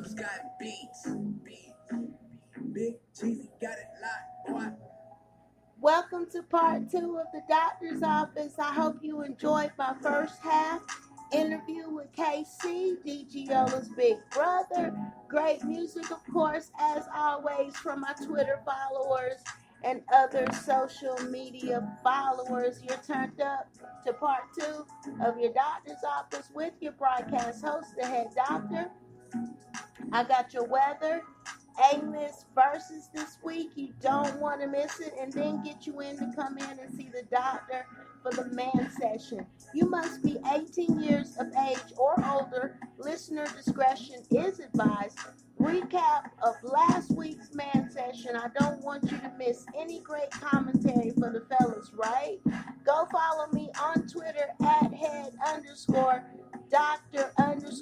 Fellas got beats. Big Cheesy got it locked, boy. Welcome to part 2 of the doctor's office. I hope you enjoyed my first half interview with KC, DG Yola's big brother. Great music, of course, as always, from my Twitter followers and other social media followers. You're turned up to part 2 of your doctor's office with your broadcast host, the head doctor. I got your weather, A-list versus this week. You don't want to miss it, and then get you in to come in and see the doctor for the man session. You must be 18 years of age or older. Listener discretion is advised. Recap of last week's man session. I don't want you to miss any great commentary for the fellas, right? Go follow me on Twitter at head_doctor_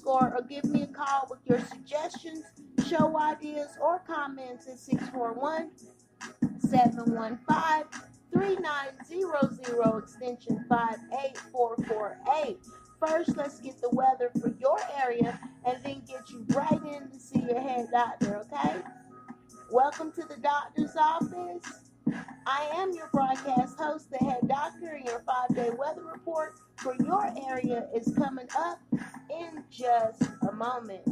or give me a call with your suggestions, show ideas, or comments at 641-715-3900 extension 58448. First, let's get the weather for your area and then get you right in to see your head doctor, okay? Welcome to the doctor's office. I am your broadcast host, the head doctor, and your 5-day weather report for your area is coming up in just a moment.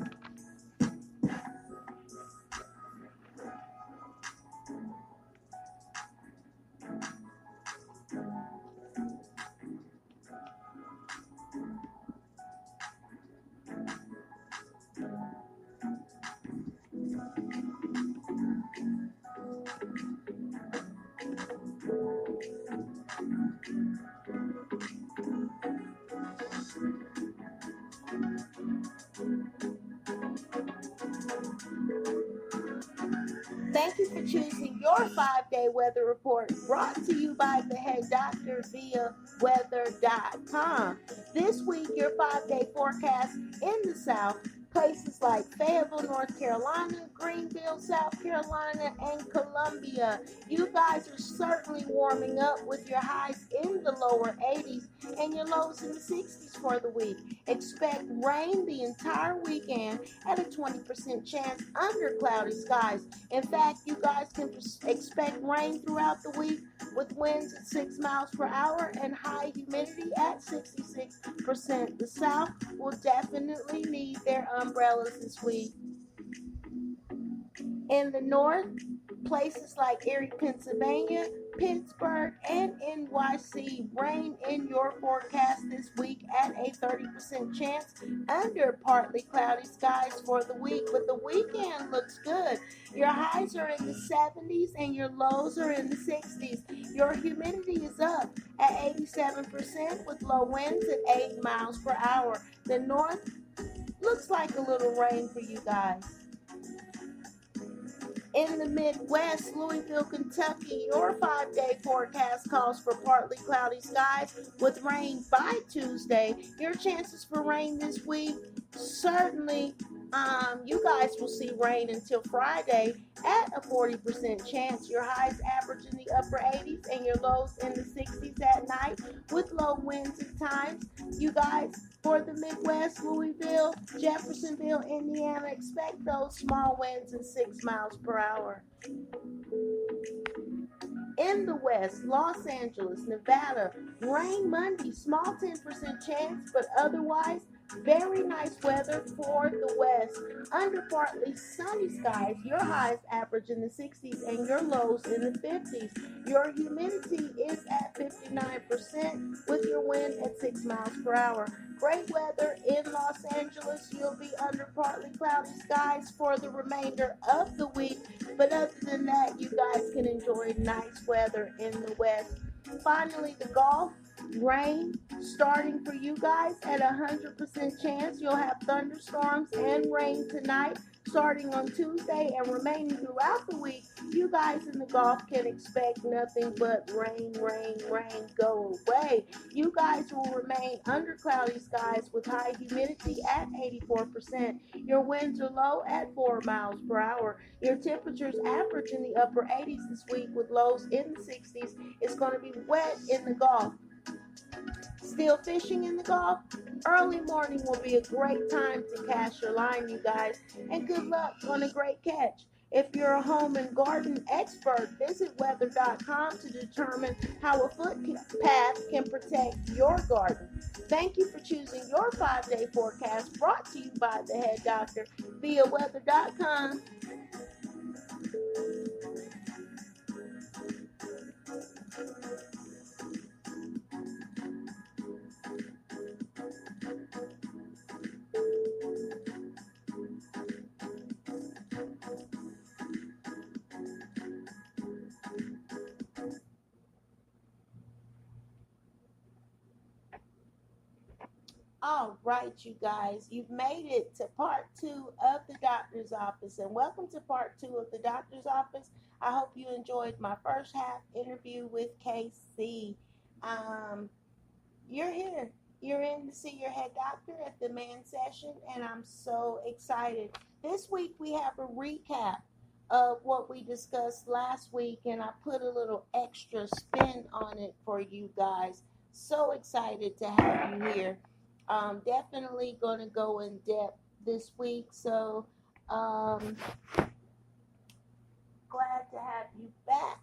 Thank you for choosing your 5-day weather report, brought to you by the head doctor via weather.com. This week, your 5-day forecast in the South, places like Fayetteville, North Carolina, Greenville, South Carolina, and Columbia. You guys are certainly warming up with your highs in the lower 80s and your lows in the 60s for the week. Expect rain the entire weekend at a 20% chance under cloudy skies. In fact, you guys can expect rain throughout the week with winds at 6 miles per hour and high humidity at 66%. The South will definitely need their umbrellas this week. In the North, places like Erie, Pennsylvania, Pittsburgh, and NYC, rain in your forecast this week at a 30% chance under partly cloudy skies for the week. But the weekend looks good. Your highs are in the 70s and your lows are in the 60s. Your humidity is up at 87% with low winds at 8 miles per hour. The North looks like a little rain for you guys. In the Midwest, Louisville, Kentucky, your 5-day forecast calls for partly cloudy skies with rain by Tuesday. Your chances for rain this week, certainly you guys will see rain until Friday at a 40% chance. Your highs average in the upper 80s and your lows in the 60s at night with low winds at times. You guys, for the Midwest, Louisville, Jeffersonville, Indiana, expect those small winds at 6 miles per hour. In the West, Los Angeles, Nevada, rain Monday, small 10% chance, but otherwise very nice weather for the West. Under partly sunny skies, your highs average in the 60s and your lows in the 50s. Your humidity is at 59% with your wind at 6 miles per hour. Great weather in Los Angeles. You'll be under partly cloudy skies for the remainder of the week. But other than that, you guys can enjoy nice weather in the West. Finally, the Gulf. Rain starting for you guys at 100% chance. You'll have thunderstorms and rain tonight starting on Tuesday and remaining throughout the week. You guys in the Gulf can expect nothing but rain, go away. You guys will remain under cloudy skies with high humidity at 84%. Your winds are low at 4 miles per hour. Your temperatures average in the upper 80s this week with lows in the 60s. It's going to be wet in the Gulf. Still fishing in the Gulf? Early morning will be a great time to cast your line, you guys, and good luck on a great catch. If you're a home and garden expert, visit weather.com to determine how a footpath can protect your garden. Thank you for choosing your 5-day forecast brought to you by the head doctor via weather.com. All right, you guys, you've made it to part two of the doctor's office, and welcome to part two of the doctor's office. I hope you enjoyed my first half interview with KC. Um, you're here. You're in to see your head doctor at the man session, and I'm so excited. This week we have a recap of what we discussed last week, and I put a little extra spin on it for you guys. So excited to have you here. Definitely going to go in depth this week, so um, glad to have you back.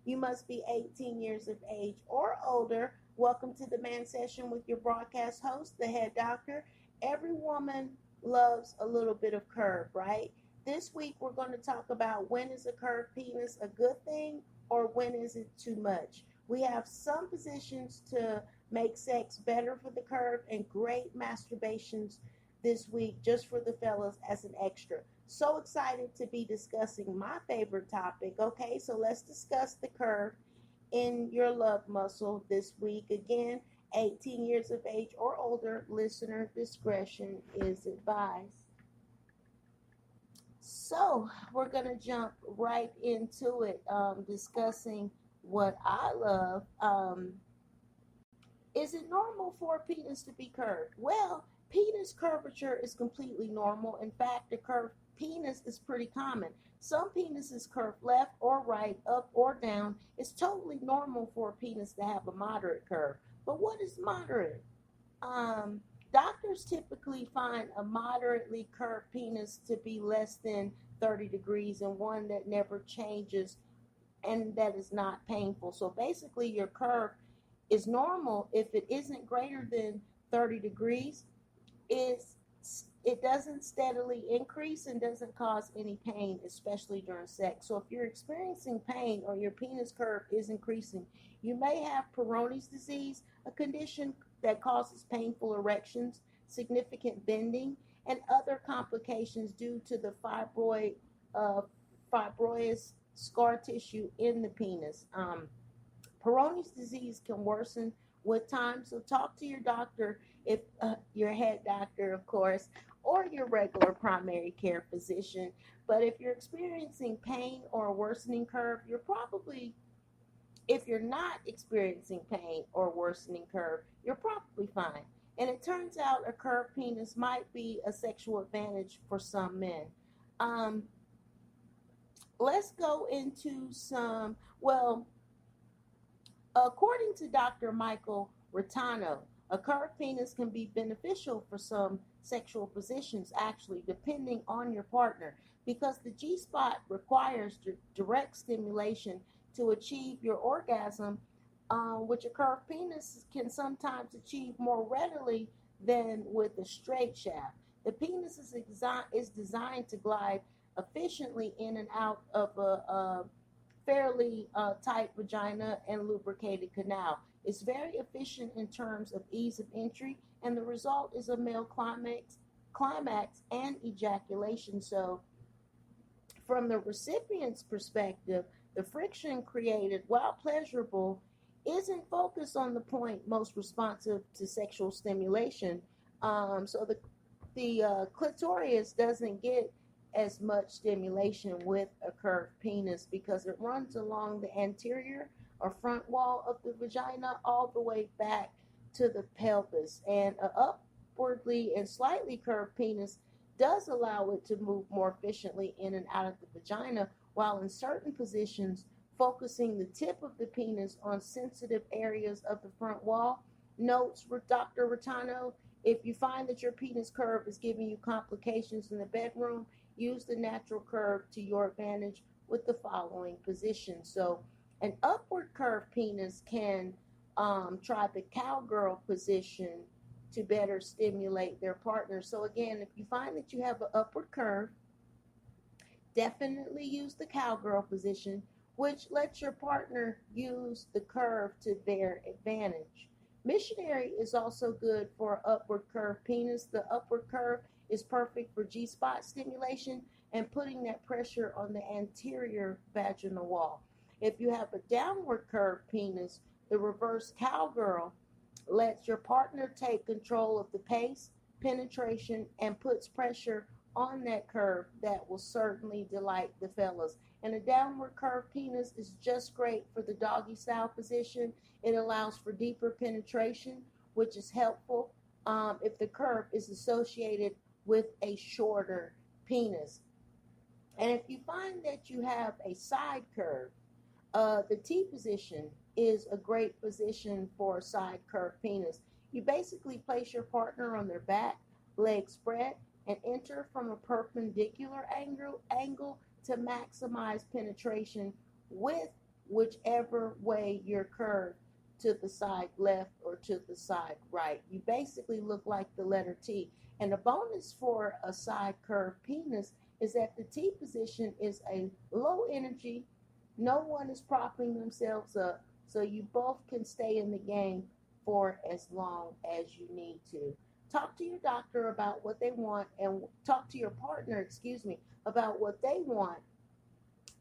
You must be 18 years of age or older. Welcome to the man session with your broadcast host, the head doctor. Every woman loves a little bit of curve, right? This week we're going to talk about when is a curved penis a good thing or when is it too much. We have some positions to make sex better for the curve and great masturbations this week just for the fellas as an extra. So excited to be discussing my favorite topic. Okay, so let's discuss the curve in your love muscle this week. Again, 18 years of age or older, listener discretion is advised. So, we're going to jump right into it, discussing what I love. Is it normal for a penis to be curved? Well, penis curvature is completely normal. In fact, a curved penis is pretty common. Some penises curve left or right, up or down. It's totally normal for a penis to have a moderate curve. But what is moderate? Doctors typically find a moderately curved penis to be less than 30 degrees and one that never changes and that is not painful. So basically, your curve is normal if it isn't greater than 30 degrees. It doesn't steadily increase and doesn't cause any pain, especially during sex. So if you're experiencing pain or your penis curve is increasing, you may have Peyronie's disease, a condition that causes painful erections, significant bending, and other complications due to the fibrous scar tissue in the penis. Peyronie's disease can worsen with time, so talk to your doctor, if your head doctor, of course, or your regular primary care physician. But if you're experiencing pain or a worsening curve, if you're not experiencing pain or worsening curve, you're probably fine. And it turns out a curved penis might be a sexual advantage for some men. Um, let's go into according to Dr. Michael Rattano, a curved penis can be beneficial for some sexual positions, actually, depending on your partner, because the G spot requires direct stimulation to achieve your orgasm, which a curved penis can sometimes achieve more readily than with a straight shaft. The penis is designed to glide efficiently in and out of a fairly tight vagina and lubricated canal. It's very efficient in terms of ease of entry, and the result is a male climax and ejaculation. So, from the recipient's perspective, the friction created, while pleasurable, isn't focused on the point most responsive to sexual stimulation. So the clitoris doesn't get as much stimulation with a curved penis because it runs along the anterior or front wall of the vagina all the way back to the pelvis. And an upwardly and slightly curved penis does allow it to move more efficiently in and out of the vagina, while in certain positions, focusing the tip of the penis on sensitive areas of the front wall notes with Dr. Rotano. If you find that your penis curve is giving you complications in the bedroom, use the natural curve to your advantage with the following position. So, an upward curved penis can try the cowgirl position to better stimulate their partner. So, again, if you find that you have an upward curve, definitely use the cowgirl position, which lets your partner use the curve to their advantage. Missionary is also good for upward curve penis. The upward curve is perfect for G spot stimulation and putting that pressure on the anterior vaginal wall. If you have a downward curve penis, the reverse cowgirl lets your partner take control of the pace, penetration, and puts pressure on that curve that will certainly delight the fellas. And a downward curved penis is just great for the doggy style position. It allows for deeper penetration, which is helpful if the curve is associated with a shorter penis. And if you find that you have a side curve, the T position is a great position for a side curved penis. You basically place your partner on their back, legs spread, and enter from a perpendicular angle to maximize penetration with whichever way you're curved, to the side left or to the side right. You basically look like the letter T. And a bonus for a side curved penis is that the T position is a low energy. No one is propping themselves up, so you both can stay in the game for as long as you need to. Talk to your doctor about what they want, and talk to your partner, about what they want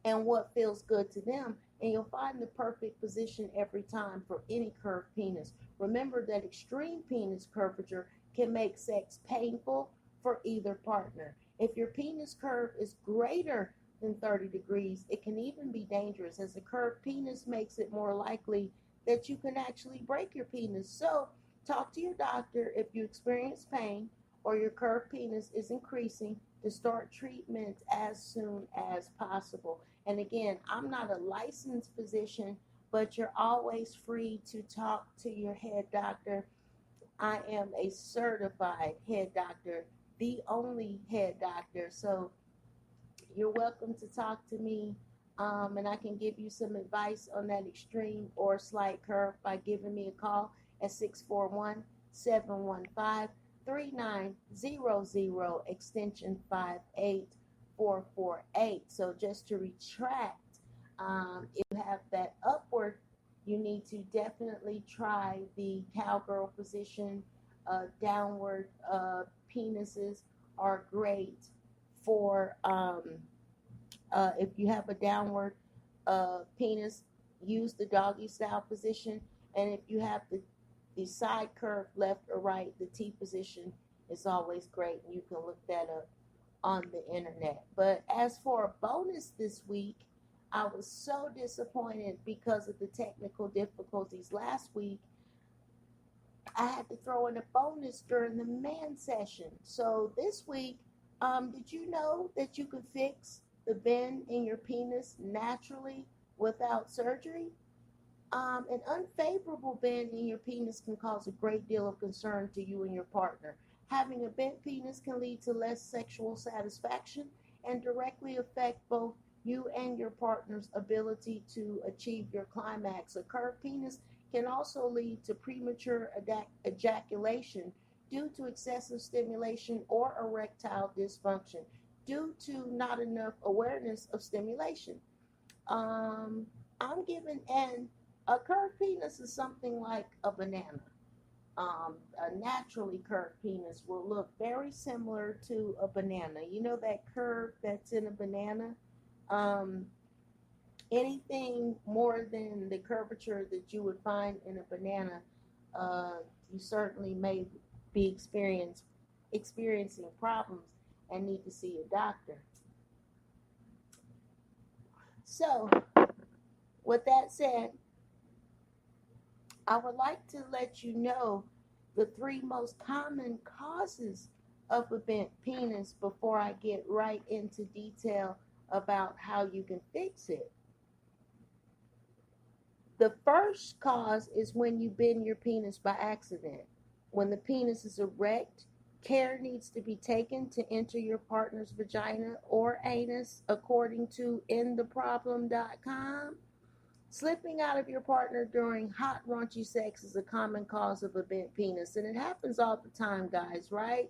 and what feels good to them, and you'll find the perfect position every time for any curved penis. Remember that extreme penis curvature can make sex painful for either partner. If your penis curve is greater than 30 degrees, it can even be dangerous, as a curved penis makes it more likely that you can actually break your penis. So, talk to your doctor if you experience pain or your curved penis is increasing, to start treatment as soon as possible. And again, I'm not a licensed physician, but you're always free to talk to your head doctor. I am a certified head doctor, the only head doctor. So you're welcome to talk to me, and I can give you some advice on that extreme or slight curve by giving me a call at 641-715-3900, extension 58448. So just to retract, if you have that upward, you need to definitely try the cowgirl position. Downward penises are great for if you have a downward penis, use the doggy style position. And if you have the side curve left or right, the T position is always great. You can look that up on the internet. But as for a bonus this week, I was so disappointed because of the technical difficulties last week. I had to throw in a bonus during the man session. So this week, did you know that you can fix the bend in your penis naturally without surgery? An unfavorable bend in your penis can cause a great deal of concern to you and your partner. Having a bent penis can lead to less sexual satisfaction and directly affect both you and your partner's ability to achieve your climax. A curved penis can also lead to premature ejaculation due to excessive stimulation or erectile dysfunction due to not enough awareness of stimulation. I'm giving an A curved penis is something like a banana. A naturally curved penis will look very similar to a banana. You know that curve that's in a banana? Um, Anything more than the curvature that you would find in a banana, you certainly may be experiencing problems and need to see a doctor. So, with that said, I would like to let you know the three most common causes of a bent penis before I get right into detail about how you can fix it. The first cause is when you bend your penis by accident. When the penis is erect, care needs to be taken to enter your partner's vagina or anus, according to intheproblem.com. Slipping out of your partner during hot, raunchy sex is a common cause of a bent penis, and it happens all the time, guys, right?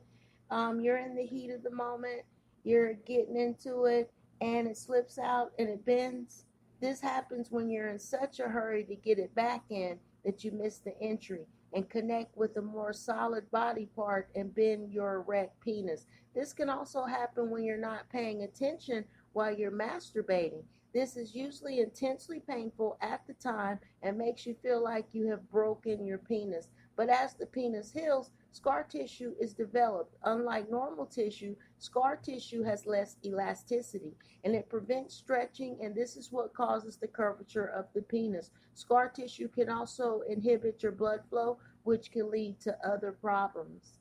You're in the heat of the moment, you're getting into it, and it slips out and it bends. This happens when you're in such a hurry to get it back in that you miss the entry and connect with a more solid body part and bend your erect penis. This can also happen when you're not paying attention while you're masturbating. This is usually intensely painful at the time and makes you feel like you have broken your penis. But as the penis heals, scar tissue is developed. Unlike normal tissue, scar tissue has less elasticity and it prevents stretching, and this is what causes the curvature of the penis. Scar tissue can also inhibit your blood flow, which can lead to other problems.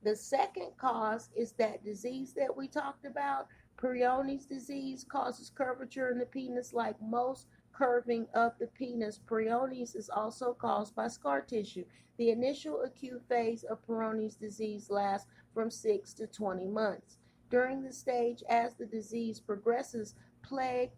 The second cause is that disease that we talked about. Peyronie's disease causes curvature in the penis. Like most curving of the penis, Peyronie's is also caused by scar tissue. The initial acute phase of Peyronie's disease lasts from 6 to 20 months. During the stage, as the disease progresses, plagued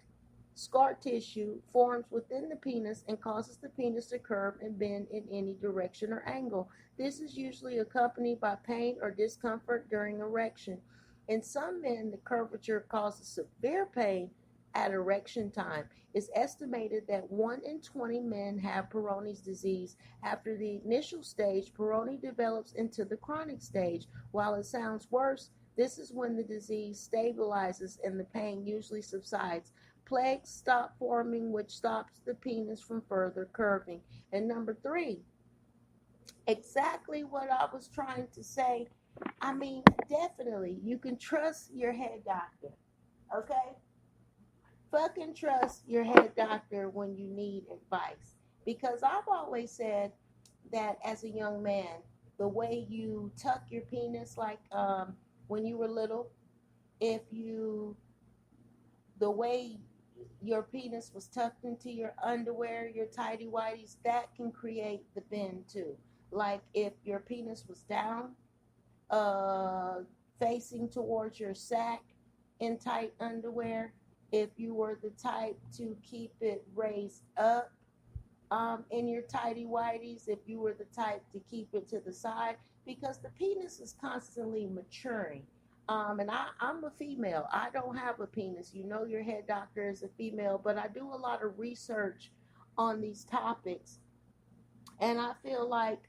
scar tissue forms within the penis and causes the penis to curve and bend in any direction or angle. This is usually accompanied by pain or discomfort during erection. In some men, the curvature causes severe pain at erection time. It's estimated that 1 in 20 men have Peyronie's disease. After the initial stage, Peyronie develops into the chronic stage. While it sounds worse, this is when the disease stabilizes and the pain usually subsides. Plaques stop forming, which stops the penis from further curving. And number 3, exactly what I was trying to say. I mean, definitely, you can trust your head doctor, okay? Fucking trust your head doctor when you need advice. Because I've always said that as a young man, the way you tuck your penis, like when you were little, if you, the way your penis was tucked into your underwear, your tighty whities, that can create the bend too. Like if your penis was down, uh, facing towards your sack in tight underwear, if you were the type to keep it raised up in your tighty whities, if you were the type to keep it to the side, because the penis is constantly maturing. And I'm a female. I don't have a penis. You know, your head doctor is a female, but I do a lot of research on these topics. And I feel like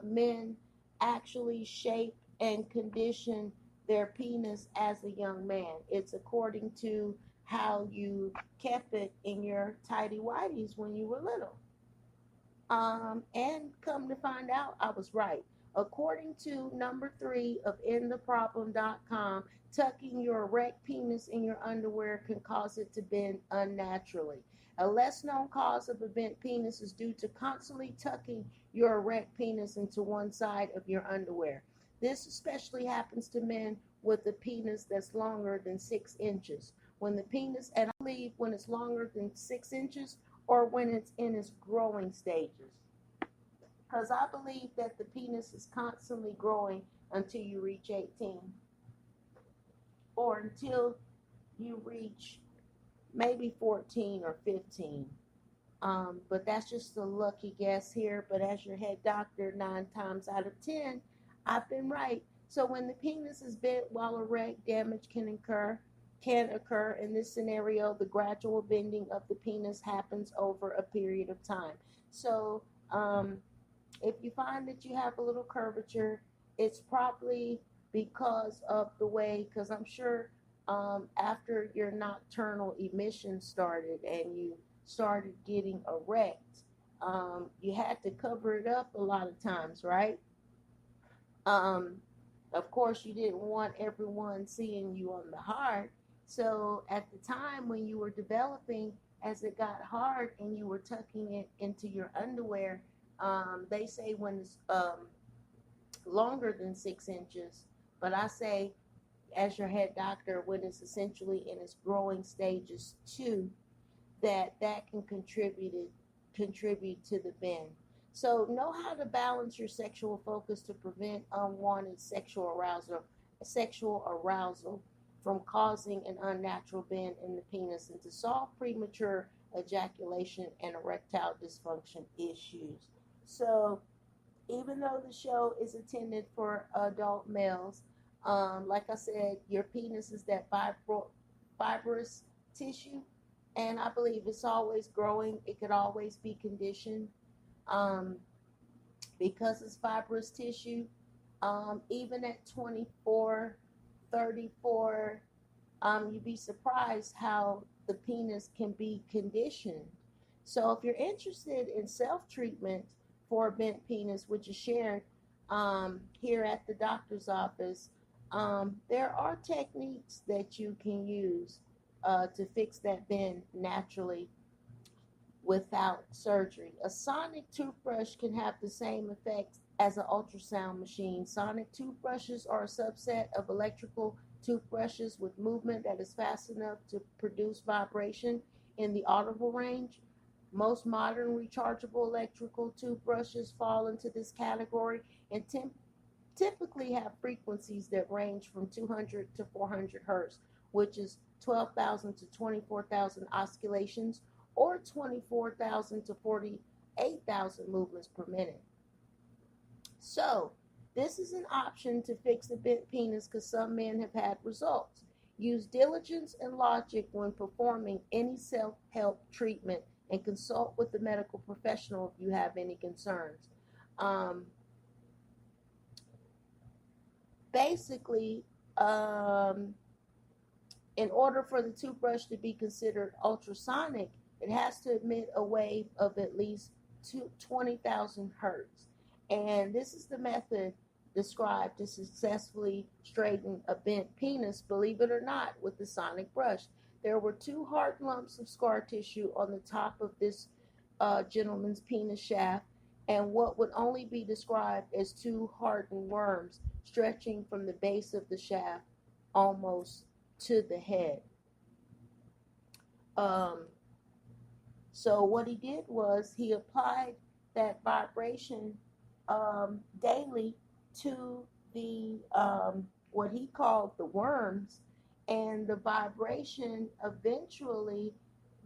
men actually shape and condition their penis as a young man. It's according to how you kept it in your tighty whities when you were little. And come to find out, I was right. According to number 3 of intheproblem.com, tucking your erect penis in your underwear can cause it to bend unnaturally. A less known cause of a bent penis is due to constantly tucking your erect penis into one side of your underwear. This especially happens to men with a penis that's longer than 6 inches. When the penis, and I believe when it's longer than 6 inches, or when it's in its growing stages. Because I believe that the penis is constantly growing until you reach 18, or until you reach maybe 14 or 15. But that's just a lucky guess here. But as your head doctor, 9 times out of 10, I've been right. So when the penis is bent while erect, damage can occur. In this scenario, the gradual bending of the penis happens over a period of time. So if you find that you have a little curvature, it's probably because of the way, because I'm sure after your nocturnal emission started and you started getting erect, you had to cover it up a lot of times, right? Um, of course, you didn't want everyone seeing you on the hard. So at the time when you were developing, as it got hard and you were tucking it into your underwear, they say when it's longer than 6 inches, but I say, as your head doctor, when it's essentially in its growing stages too, that can contribute to the bend. So know how to balance your sexual focus to prevent unwanted sexual arousal from causing an unnatural bend in the penis and to solve premature ejaculation and erectile dysfunction issues. So even though the show is intended for adult males, like I said, your penis is that fibrous tissue, and I believe it's always growing. It could always be conditioned um, because it's fibrous tissue. Even at 24, 34, you'd be surprised how the penis can be conditioned. So if you're interested in self-treatment for a bent penis, which is shared here at the doctor's office, there are techniques that you can use to fix that bend naturally without surgery. A sonic toothbrush can have the same effect as an ultrasound machine. Sonic toothbrushes are a subset of electrical toothbrushes with movement that is fast enough to produce vibration in the audible range. Most modern rechargeable electrical toothbrushes fall into this category and typically have frequencies that range from 200 to 400 hertz, which is 12,000 to 24,000 oscillations or 24,000 to 48,000 movements per minute. So, this is an option to fix a bent penis because some men have had results. Use diligence and logic when performing any self-help treatment and consult with the medical professional if you have any concerns. Um, basically, in order for the toothbrush to be considered ultrasonic, it has to emit a wave of at least 20,000 hertz. And this is the method described to successfully straighten a bent penis, believe it or not, with the sonic brush. There were two hard lumps of scar tissue on the top of this gentleman's penis shaft, and what would only be described as two hardened worms stretching from the base of the shaft almost to the head. Um, so what he did was he applied that vibration daily to the what he called the worms, and the vibration eventually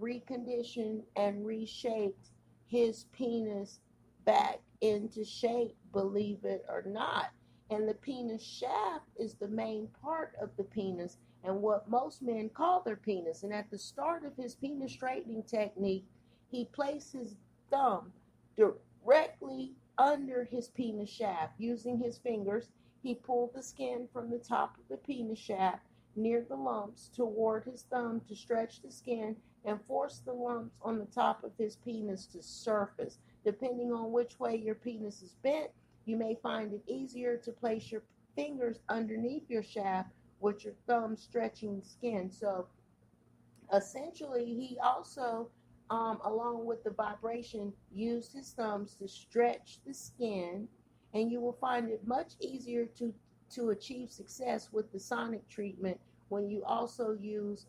reconditioned and reshaped his penis back into shape, believe it or not. And the penis shaft is the main part of the penis and what most men call their penis. And at the start of his penis straightening technique, he placed his thumb directly under his penis shaft. Using his fingers, he pulled the skin from the top of the penis shaft near the lumps toward his thumb to stretch the skin and force the lumps on the top of his penis to surface. Depending on which way your penis is bent, you may find it easier to place your fingers underneath your shaft with your thumb stretching the skin. So essentially, he also, along with the vibration, used his thumbs to stretch the skin, and you will find it much easier to achieve success with the sonic treatment when you also use,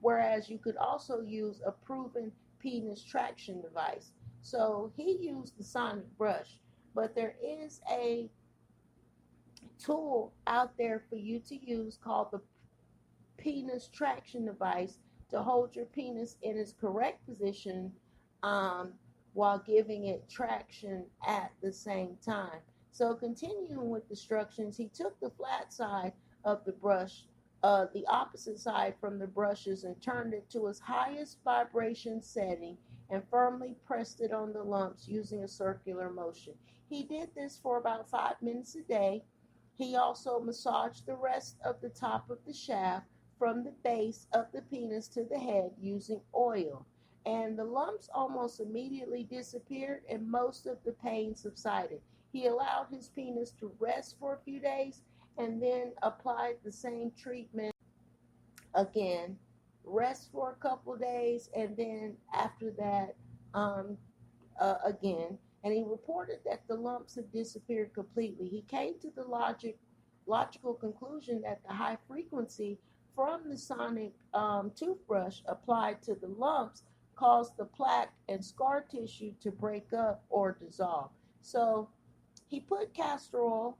whereas you could also use a proven penis traction device. So he used the sonic brush, but there is a tool out there for you to use called the penis traction device to hold your penis in its correct position um, while giving it traction at the same time. So continuing with the instructions, he took the flat side of the brush, the opposite side from the brushes, and turned it to its highest vibration setting and firmly pressed it on the lumps using a circular motion. He did this for about 5 minutes a day. He also massaged the rest of the top of the shaft from the base of the penis to the head using oil. And the lumps almost immediately disappeared and most of the pain subsided. He allowed his penis to rest for a few days and then applied the same treatment again. Rest for a couple days and then after that, again. And he reported that the lumps had disappeared completely. He came to the logical conclusion that the high frequency from the sonic toothbrush applied to the lumps caused the plaque and scar tissue to break up or dissolve. So he put castor oil.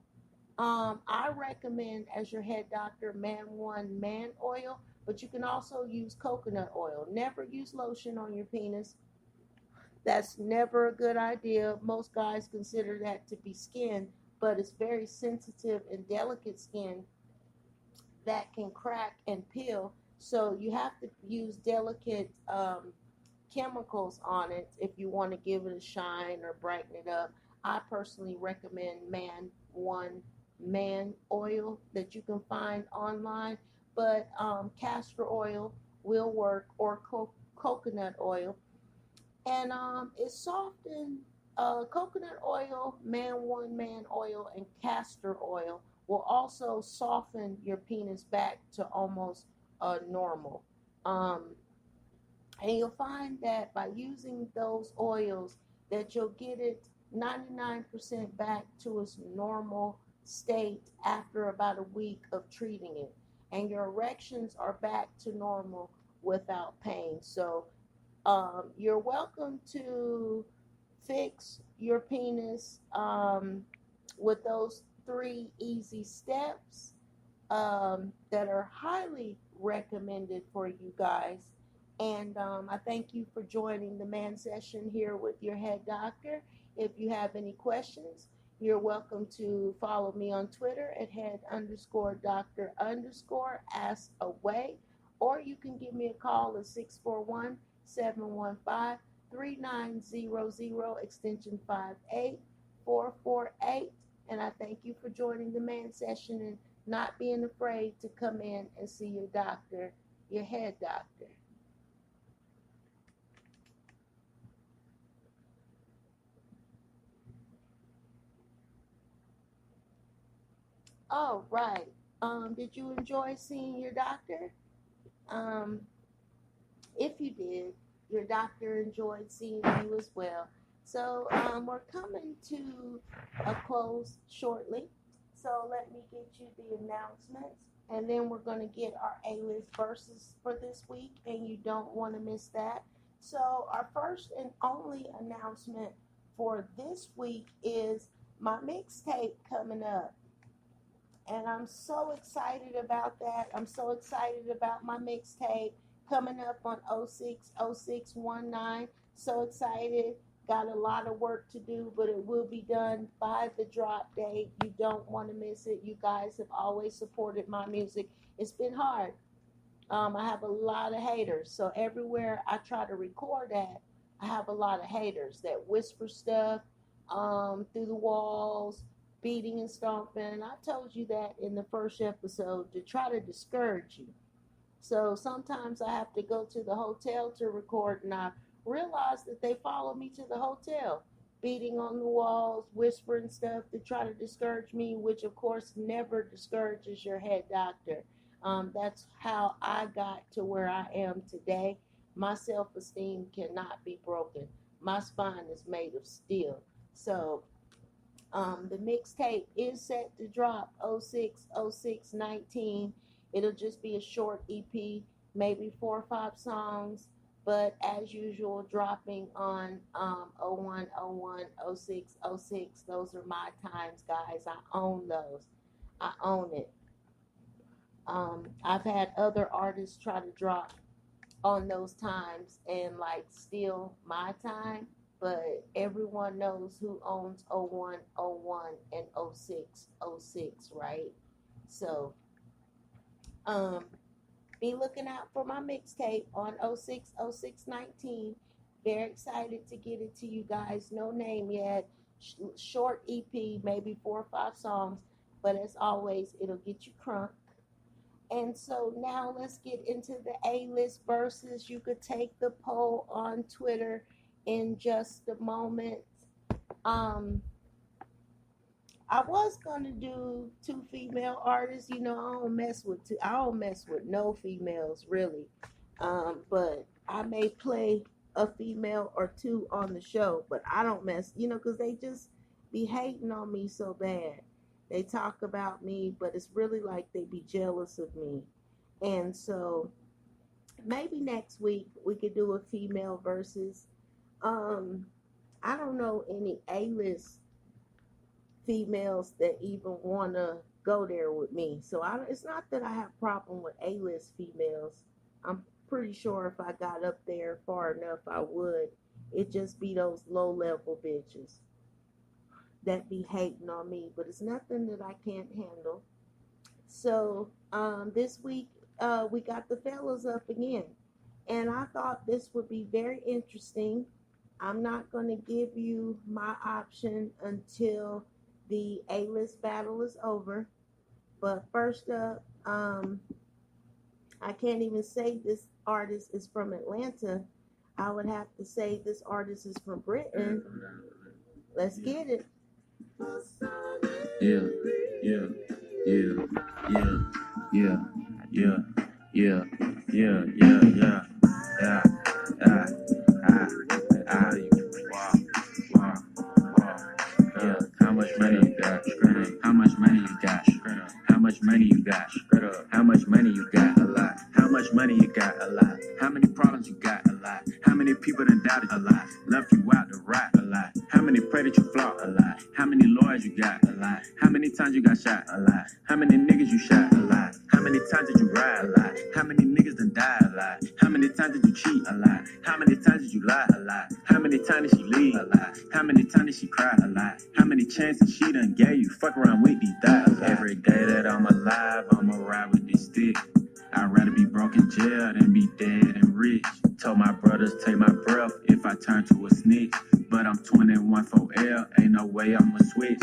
I recommend as your head doctor Man One Man Oil, but you can also use coconut oil. Never use lotion on your penis. That's never a good idea. Most guys consider that to be skin, but it's very sensitive and delicate skin that can crack and peel. So you have to use delicate chemicals on it if you want to give it a shine or brighten it up. I personally recommend Man One Man Oil that you can find online, but castor oil will work or coconut oil. And it's softened. Coconut oil, Man One Man Oil, and castor oil will also soften your penis back to almost normal. Um, and you'll find that by using those oils that you'll get it 99% back to its normal state after about a week of treating it. And your erections are back to normal without pain. So you're welcome to fix your penis with those three easy steps that are highly recommended for you guys. And I thank you for joining the man session here with your head doctor. If you have any questions, you're welcome to follow me on Twitter at head underscore doctor underscore ask away, or you can give me a call at 641-715-3900 extension 58448. And I thank you for joining the man session and not being afraid to come in and see your doctor, your head doctor. All right. Did you enjoy seeing your doctor? Um, if you did, your doctor enjoyed seeing you as well. So we're coming to a close shortly. So let me get you the announcements, and then we're going to get our A-list verses for this week, and you don't want to miss that. So our first and only announcement for this week is my mixtape coming up. And I'm so excited about that. I'm so excited about my mixtape coming up on 060619. So excited. Got a lot of work to do, but it will be done by the drop date. You don't want to miss it. You guys have always supported my music. It's been hard. I have a lot of haters. So everywhere I try to record at, I have a lot of haters that whisper stuff through the walls, beating and stomping. And I told you that in the first episode to try to discourage you. So sometimes I have to go to the hotel to record, and I realize that they follow me to the hotel, beating on the walls, whispering stuff to try to discourage me, which of course never discourages your head doctor. That's how I got to where I am today. My self esteem cannot be broken. My spine is made of steel. So the mixtape is set to drop 060619. It'll just be a short EP, maybe 4 or 5 songs, but as usual, dropping on 01010606. Those are my times, guys. I own those. I own it. I've had other artists try to drop on those times and like steal my time, but everyone knows who owns 0101 and 0606, right? So um be looking out for my mixtape on 060619. Very excited to get it to you guys. No name yet. Short EP, maybe 4 or 5 songs, but as always, it'll get you crunk. And so now let's get into the A-list verses. You could take the poll on Twitter in just a moment. Um, I was gonna do 2 female artists. You know, I don't mess with no females really. But I may play a female or two on the show, but I don't mess. You know, because they just be hating on me so bad. They talk about me, but it's really like they be jealous of me. And so maybe next week we could do a female versus. Um, I don't know any A-list females that even want to go there with me. So it's not that I have problem with A-list females. I'm pretty sure if I got up there far enough, I would. It just be those low-level bitches that be hating on me, but it's nothing that I can't handle. So this week we got the fellas up again, and I thought this would be very interesting. I'm not going to give you my option until the A-list battle is over. But first up, I can't even say this artist is from Atlanta. I would have to say this artist is from Britain. Let's get it. Yeah, yeah, yeah, yeah, yeah, yeah, yeah, yeah, yeah, yeah, yeah, wow, wow, wow, yeah. How much money you got? How much money you got? How much money you got? How much money you got? A lot. How much money you got? A lot. How many problems you got? A lot. How many people done doubted? A lot. Left you out to rot? A lot. How many pray that you flop? A lot. How many lawyers you got? A lot. How many times you got shot? A lot. How many niggas you shot? A lot. How many times did you ride? A lot. How many niggas done died? A lot. How many times did you cheat? A lot. How many times did you lie? A lot. How many times did she leave? A lot. How many times did she cry? A lot. How many chances she done gave you? Fuck around with these thighs. Every day that I'm alive, I'ma ride with this stick. I'd rather be broke in jail than be dead and rich. Told my brothers take my breath if I turn to a snitch. But I'm 21 for L, ain't no way I'ma switch.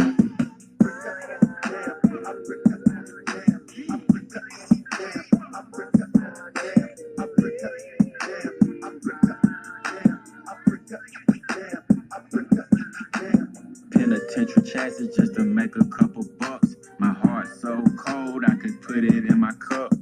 Penitentiary chances just to make a couple bucks. My heart so cold I could put it in my cup.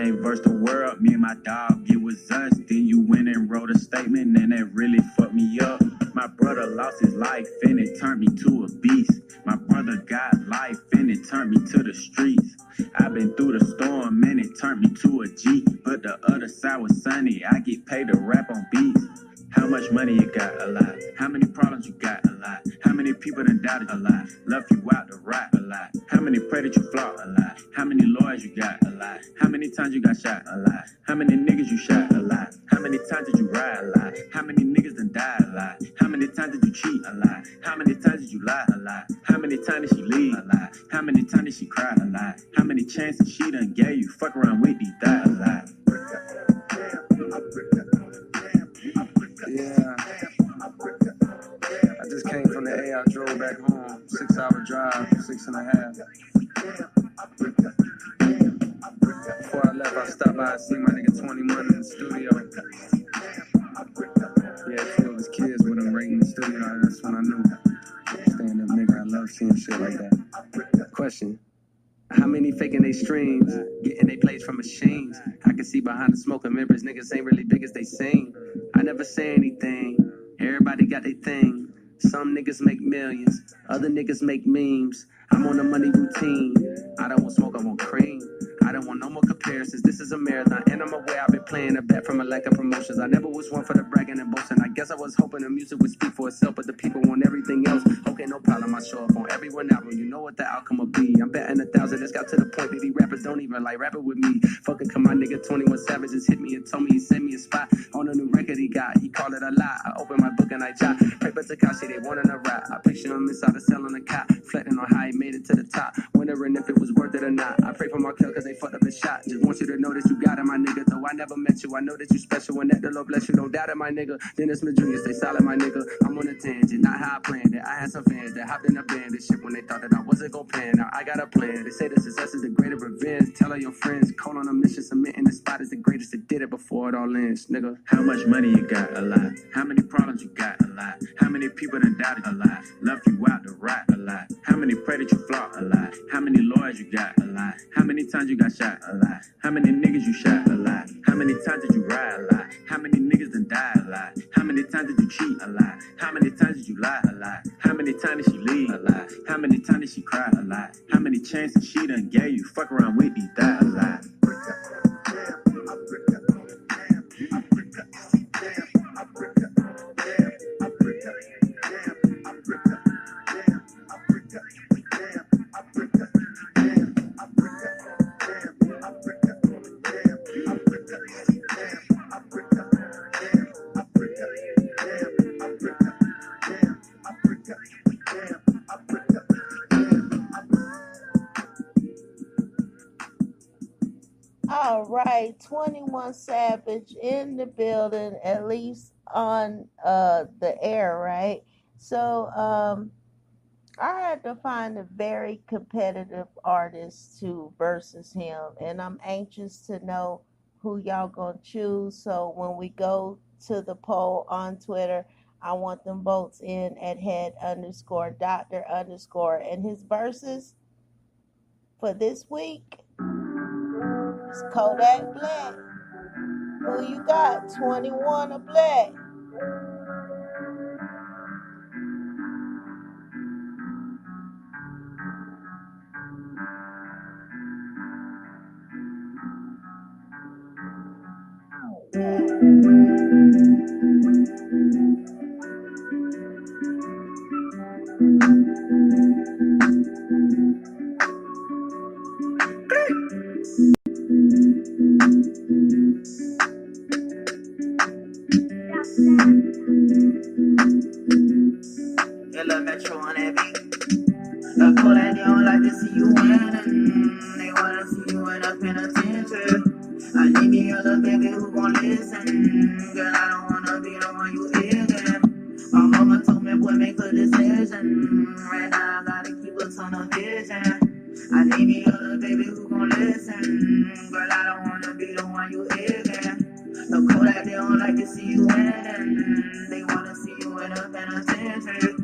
Ain't verse the world, me and my dog, it was us. Then you went and wrote a statement and that really fucked me up. My brother lost his life and it turned me to a beast. My brother got life and it turned me to the streets. I've been through the storm and it turned me to a G. But the other side was sunny, I get paid to rap on beats. How much money you got? A lot. How many problems you got? A lot. How many people done doubted? A lot. Left you out to rot? A lot. How many pray that you flop? A lot. How many lawyers you got? A lot. How many times you got shot? A lot. How many niggas you shot? A lot. How many times did you ride? A lot. How many niggas done died? A lot. How many times did you cheat? A lot. How many times did you lie? A lot. How many times did she leave? A lot. How many times did she cry? A lot. How many chances she done gave you? Fuck around with these thighs? A lot. Yeah, I just came from the A. I drove back home, 6-hour drive, 6.5. Before I left, I stopped by and see my nigga 21 in the studio. He had 2 of his kids with him right in the studio, and that's when I knew. Stand up nigga, I love seeing shit like that. Question. How many faking they streams, getting they plays from machines? I can see behind the smoke and mirrors, niggas ain't really big as they seem. I never say anything, everybody got their thing. Some niggas make millions, other niggas make memes. I'm on a money routine, I don't want smoke, I want cream. I don't want no more comparisons, this is a marathon. And I'm aware I've been playing a bet from a lack of promotions. I never was one for the bragging and boasting. I guess I was hoping the music would speak for itself, but the people want everything else. Okay, no problem, I show up on every one album. You know what the outcome will be. I'm betting 1,000, it's got to the point that these rappers don't even like rapping with me. Fucking come my nigga 21 Savage just hit me and told me he sent me a spot on a new record he got. He called it a lie. I opened my book and I jot. Paper Takashi, they wanted a rap. I picture him inside a cell on a cot, reflecting on how he made it to the top, wondering if it was worth it or not. I pray for my kill cause they fucked up the shot. Just want you to know that you got it, my nigga. Though I never met you, I know that you special and that the Lord bless you. Don't doubt it, my nigga. Dennis Smith Jr., stay solid, my nigga. I'm on a tangent, not how I planned it. I had some fans that hopped in a band this shit when they thought that I wasn't gon' pan. Now I got a plan. They say the success is the greater revenge. Tell all your friends, call on a mission, submitting the spot is the greatest that did it before it all ends, nigga. How much money you got? A lot. How many problems you got? A lot. How many people done doubted? A lot. Left you out to rot? A lot. How many pray that you flop? A lot. How many lawyers you got? A lot. How many times you got shot? A lot. How many niggas you shot? A lot. How many times did you ride? A lot. How many niggas done died? A lot. How many times did you cheat? A lot. How many times did you lie? A lot. How many times did she leave? A lot. How many times did she cry? A lot. How many chances she done gave you? Fuck around with these thighs? A lot. All right, 21 Savage in the building, at least on the air, right? So I had to find a very competitive artist to versus him, and I'm anxious to know who y'all gonna choose. So when we go to the poll on Twitter, I want them votes in at head_doctor_, and his verses for this week is Kodak Black. Who you got? 21 or Black? Yellow Metro on that beat. The Kodak, they don't like to see you winning. They wanna see you in a penitentiary. I need me a little baby who gon' listen. Girl, I don't wanna be the one you ignorant. My mama told me, boy, make a decision. Right now, I gotta keep a ton of vision. I need me a little baby who gon' listen. Girl, I don't wanna be the one you ignorant. The Kodak, they don't like to see you winning. They wanna see you in a penitentiary.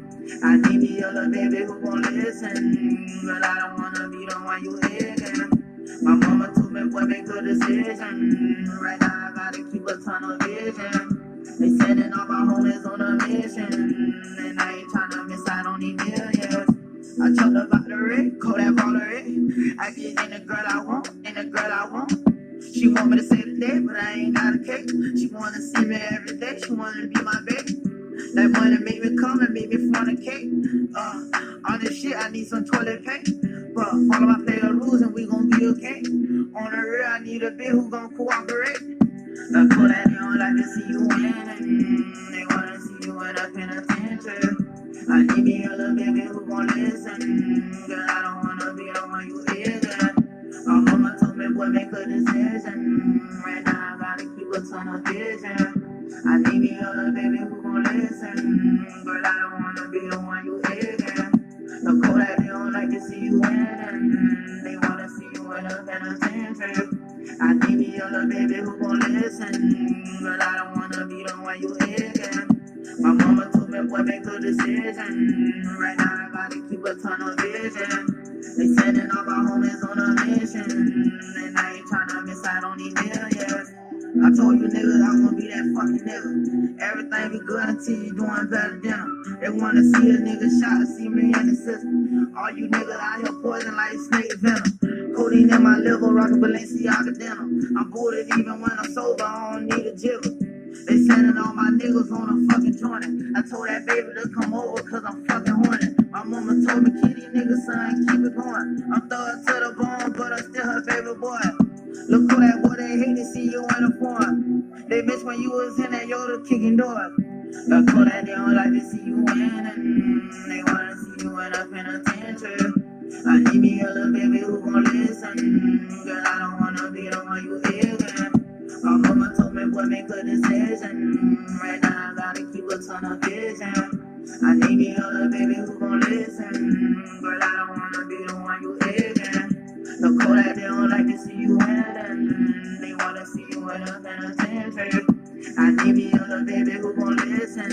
I need me a little baby who gon' listen. Girl, I don't wanna be the one you ignorant. My mama told me, boy, make a decision. Right now, I gotta keep a ton of vision. They sending all my homies on a mission. And I ain't tryna miss out on these millions. I talked about the red, Kodak all the red. I get in the girl I want, in the girl I want. She want me to say today, but I ain't got a cake. She wanna see me every day, she wanna be my baby. That money make me come and make me fornicate. On this shit, I need some toilet paper. Follow my player rules and we gon' be okay. On the real, I need a bitch who gon' cooperate. The Kodak, they don't like to see you winning. They wanna see you in a penitentiary. I need me a little baby who gon' listen. Girl, I don't wanna be the one you ignorant. My mama told me, boy, make a decision. Right now, I gotta keep a ton of vision. I need me a little baby who gon' listen. Girl, I don't wanna be the one you ignorant. The Kodak, they don't like to see you winning. They wanna see you in a penitentiary. I need me a little baby who gon' listen. Girl, I don't wanna be the one you ignorant. My mama told me, boy, make a decision. Right now, I gotta keep a ton of vision. They sending all my homies on a mission. And I ain't tryna miss out on these millions. I told you niggas I wanna be that fucking nigga. Everything be good until you doing better than them. They wanna see a nigga shot, see me in the system. All you niggas out here poison like snake venom. Codeine in my liver, rockin' Balenciaga denim. I'm booted even when I'm sober, I don't need a jigger. They sending all my niggas on a fucking joint. I told that baby to come over cause I'm fucking horny. My mama told me, keep these niggas, son, keep it going. I'm thug to the bone, but I'm still her favorite boy. Look who that boy, they hate to see you in a form. They miss when you was in that Yoda kicking doors. Look who that they don't like to see you winning. They wanna see you in a penitentiary. I need me a little baby who gon' listen. Girl, I don't wanna be the one you ignorant. My mama told me, boy, make a decision. Right now, I gotta keep a ton of vision. I need me a little baby who gon' listen. Girl, I don't wanna be the one you ignorant. The Kodak, they don't like to see you winning. They wanna see you in a penitentiary. I need me a little baby who gon' listen.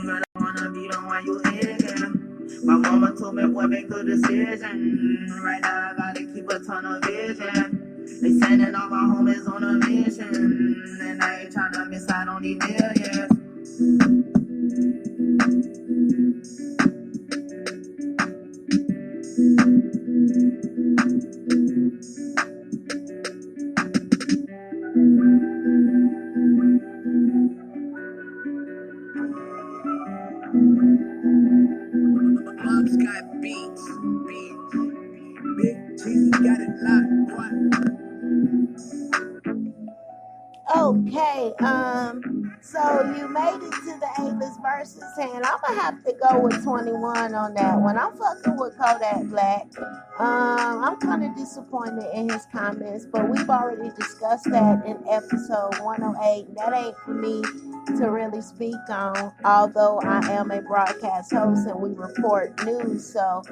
Girl, I don't wanna be the one you ignorant. My mama told me, boy, make a decision. Right now, I gotta keep a ton of vision. They sending all my homies on a mission. And I ain't tryna miss out on these millions. Bob's got beats. Big Cheesy got it locked, boy. Okay, So you made it to the A-list versus, and I'm gonna have to go with 21 on that one. I'm fucking with Kodak Black. I'm kind of disappointed in his comments, but we've already discussed that in episode 108. That ain't for me to really speak on, although I am a broadcast host and we report news. So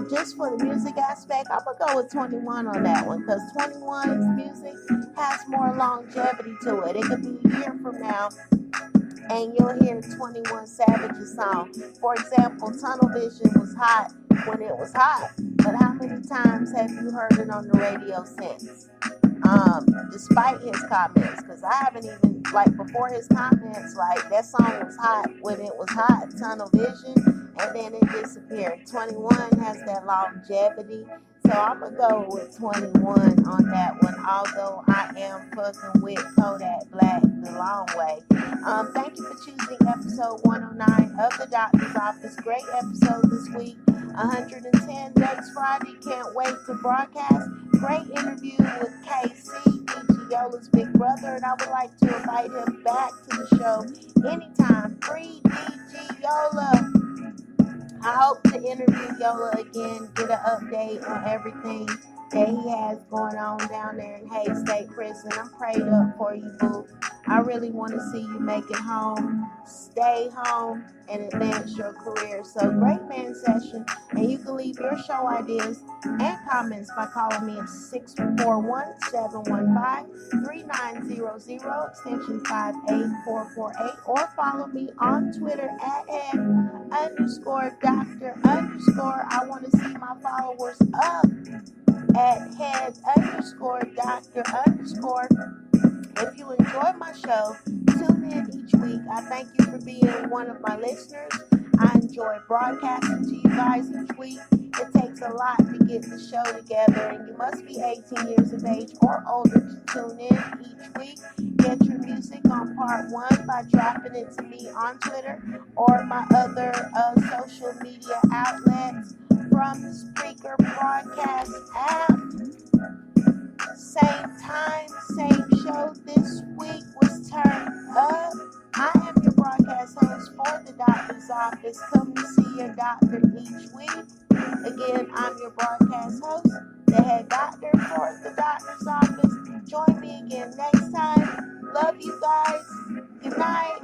just for the music aspect, I'm gonna go with 21 on that one, because 21's music has more longevity to it. It could be a year from now and you'll hear 21 Savage's song. For example, Tunnel Vision was hot when it was hot, but how many times have you heard it on the radio since? Despite his comments, because I haven't even, like, before his comments, like, that song was hot when it was hot, Tunnel Vision, and then it disappeared. 21 has that longevity, so I'm going to go with 21 on that one, although I am fucking with Kodak Black the long way. Thank you for choosing episode 109 of The Doctor's Office. Great episode this week. 110 next Friday. Can't wait to broadcast. Great interview with KC, DG Yola's big brother, and I would like to invite him back to the show anytime. Free DG Yola. I hope to interview Yola again, get an update on everything that he has going on down there in Hays State Prison. I'm prayed up for you, boo. I really want to see you make it home, stay home, and advance your career. So, great man session, and you can leave your show ideas and comments by calling me at 641-715-3900, extension 58448, or follow me on Twitter at head_doctor_. I want to see my followers up at head_doctor_. If you enjoy my show, tune in each week. I thank you for being one of my listeners. I enjoy broadcasting to you guys each week. It takes a lot to get the show together, and you must be 18 years of age or older to tune in each week. Get your music on part 1 by dropping it to me on Twitter or my other social media outlets from the Spreaker broadcast app. Same time, same show this week was turned up. I am your broadcast host for The Doctor's Office. Come to see your doctor each week. Again, I'm your broadcast host, the head doctor for The Doctor's Office. Join me again next time. Love you guys. Good night.